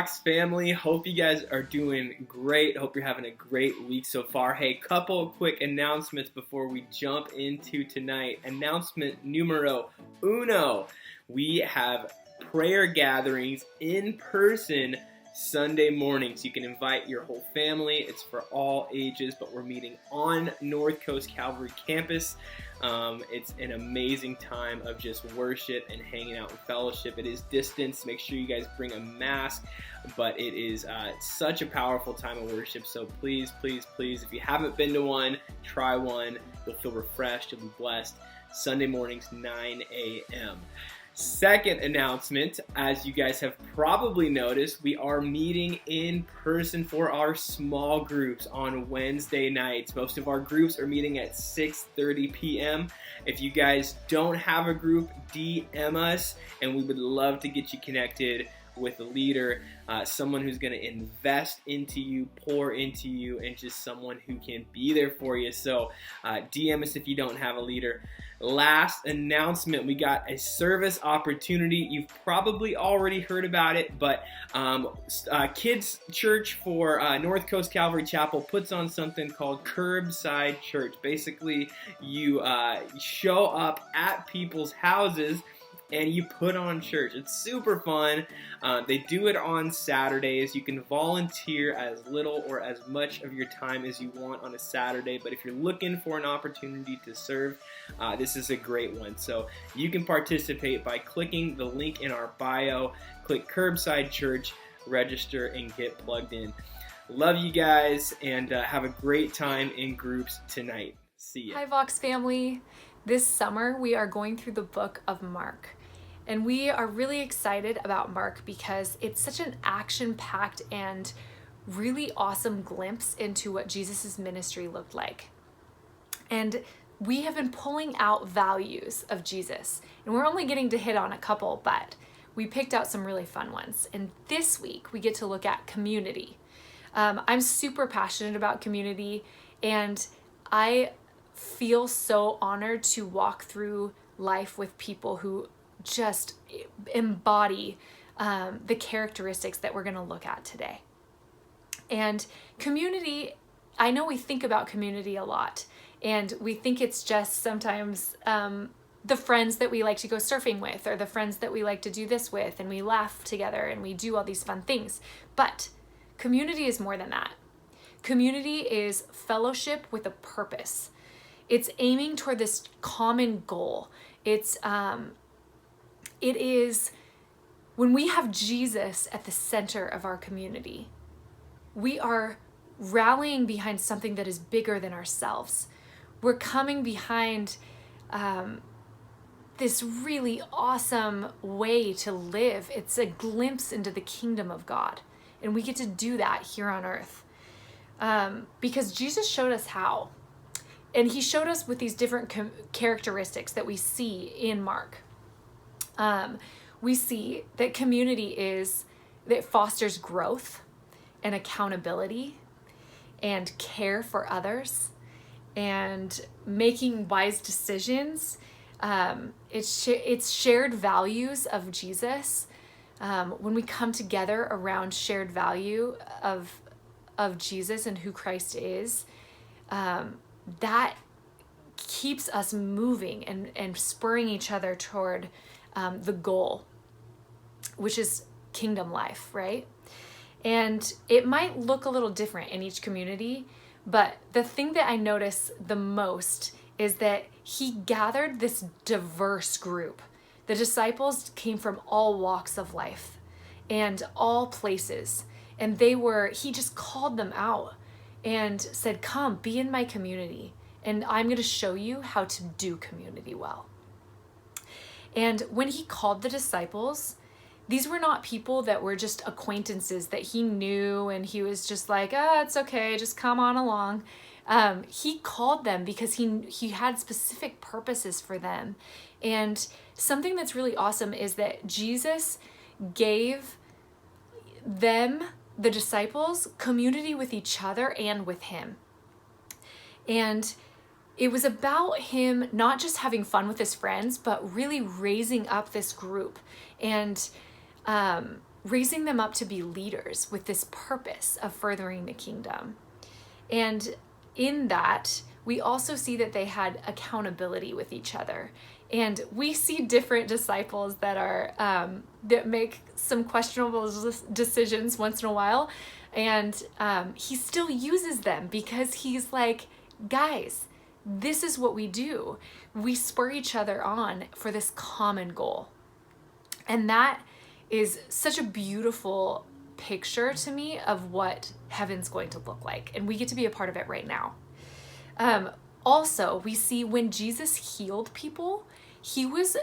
VOX family. Hope you guys are doing great. Hope you're having a great week so far. Hey, couple quick announcements before we jump into tonight. Announcement numero uno. We have prayer gatherings in person Sunday mornings. You can invite your whole family. It's for all ages, but we're meeting on North Coast Calvary campus. It's an amazing time of just worship and hanging out and fellowship. It is distance. Make sure you guys bring a mask, but it is such a powerful time of worship. So please, if you haven't been to one, try one. You'll feel refreshed. You'll be blessed. Sunday mornings, 9 a.m. Second announcement, as you guys have probably noticed, we are meeting in person for our small groups on Wednesday nights. Most of our groups are meeting at 6:30 p.m. If you guys don't have a group, DM us, and we would love to get you connected with a leader, someone who's going to invest into you, pour into you, and just someone who can be there for you. So DM us if you don't have a leader. Last announcement, we got a service opportunity. You've probably already heard about it, but Kids Church for North Coast Calvary Chapel puts on something called Curbside Church. Basically, you show up at people's houses and you put on church. It's super fun. They do it on Saturdays. You can volunteer as little or as much of your time as you want on a Saturday, but if you're looking for an opportunity to serve, this is a great one. So you can participate by clicking the link in our bio, click Curbside Church, register, and get plugged in. Love you guys, and have a great time in groups tonight. See ya. Hi, VOX family. This summer, we are going through the book of Mark. And we are really excited about Mark because it's such an action-packed and really awesome glimpse into what Jesus' ministry looked like. And we have been pulling out values of Jesus. And we're only getting to hit on a couple, but we picked out some really fun ones. And this week, we get to look at community. I'm super passionate about community, and I feel so honored to walk through life with people who just embody the characteristics that we're going to look at today. And community, I know we think about community a lot, and we think it's just sometimes the friends that we like to go surfing with, or the friends that we like to do this with, and we laugh together and we do all these fun things. But community is more than that. Community is fellowship with a purpose. It's aiming toward this common goal. It is when we have Jesus at the center of our community, we are rallying behind something that is bigger than ourselves. We're coming behind this really awesome way to live. It's a glimpse into the kingdom of God. And we get to do that here on earth because Jesus showed us how. And he showed us with these different characteristics that we see in Mark. We see that community that fosters growth and accountability and care for others and making wise decisions. It's shared values of Jesus. When we come together around shared value of Jesus and who Christ is, that keeps us moving and spurring each other toward the goal, which is kingdom life, right? And it might look a little different in each community, but the thing that I notice the most is that he gathered this diverse group. The disciples came from all walks of life and all places, and he just called them out and said, come, be in my community, and I'm going to show you how to do community well. And when he called the disciples, these were not people that were just acquaintances that he knew and he was just like, it's okay, just come on along. He called them because he had specific purposes for them. And something that's really awesome is that Jesus gave them, the disciples, community with each other and with him. And it was about him not just having fun with his friends, but really raising up this group and raising them up to be leaders with this purpose of furthering the kingdom. And in that, we also see that they had accountability with each other. And we see different disciples that are that make some questionable decisions once in a while. And he still uses them because he's like, guys, this is what we do. We spur each other on for this common goal. And that is such a beautiful picture to me of what heaven's going to look like. And we get to be a part of it right now. Also, we see when Jesus healed people, he was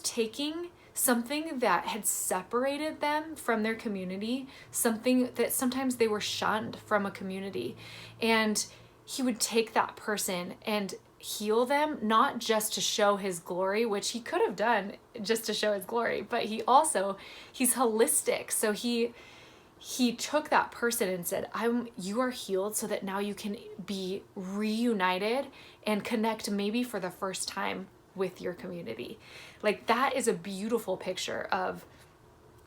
taking something that had separated them from their community, something that sometimes they were shunned from a community. And he would take that person and heal them, not just to show his glory, which he could have done just to show his glory, but he's holistic. So he took that person and said, you are healed so that now you can be reunited and connect maybe for the first time with your community. Like, that is a beautiful picture of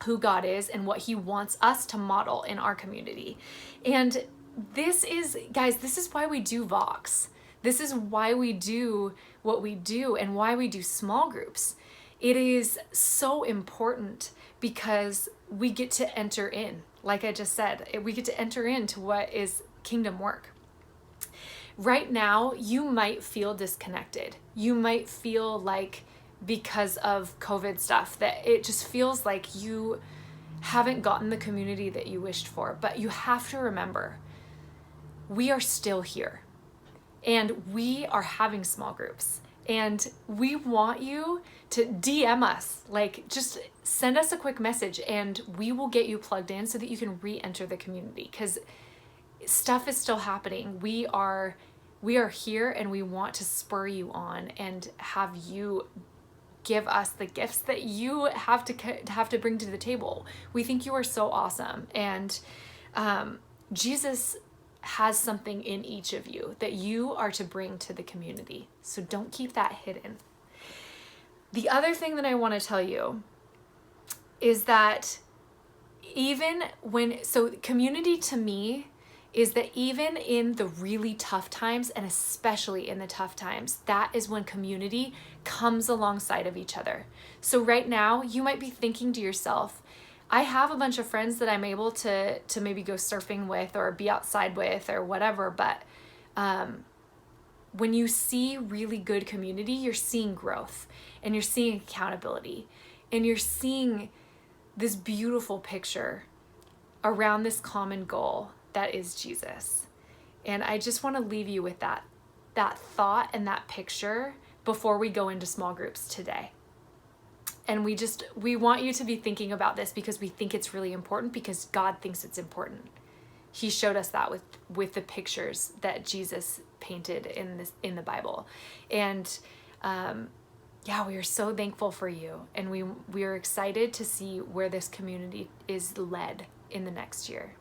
who God is and what he wants us to model in our community. And this is why we do VOX. This is why we do what we do and why we do small groups. It is so important because we get to enter in, like I just said, we get to enter into what is kingdom work. Right now, you might feel disconnected. You might feel like, because of COVID stuff, that it just feels like you haven't gotten the community that you wished for. But you have to remember, we are still here and we are having small groups, and we want you to DM us, like just send us a quick message and we will get you plugged in so that you can re-enter the community, because stuff is still happening. We are here and we want to spur you on and have you give us the gifts that you have to bring to the table. We think you are so awesome, and Jesus has something in each of you that you are to bring to the community. So don't keep that hidden. The other thing that I want to tell you is that community to me is that even in the really tough times, and especially in the tough times, that is when community comes alongside of each other. So right now, you might be thinking to yourself, I have a bunch of friends that I'm able to maybe go surfing with or be outside with or whatever, but when you see really good community, you're seeing growth and you're seeing accountability and you're seeing this beautiful picture around this common goal that is Jesus. And I just want to leave you with that thought and that picture before we go into small groups today. And we want you to be thinking about this because we think it's really important, because God thinks it's important. He showed us that with the pictures that Jesus painted in the Bible. And we are so thankful for you, and we are excited to see where this community is led in the next year.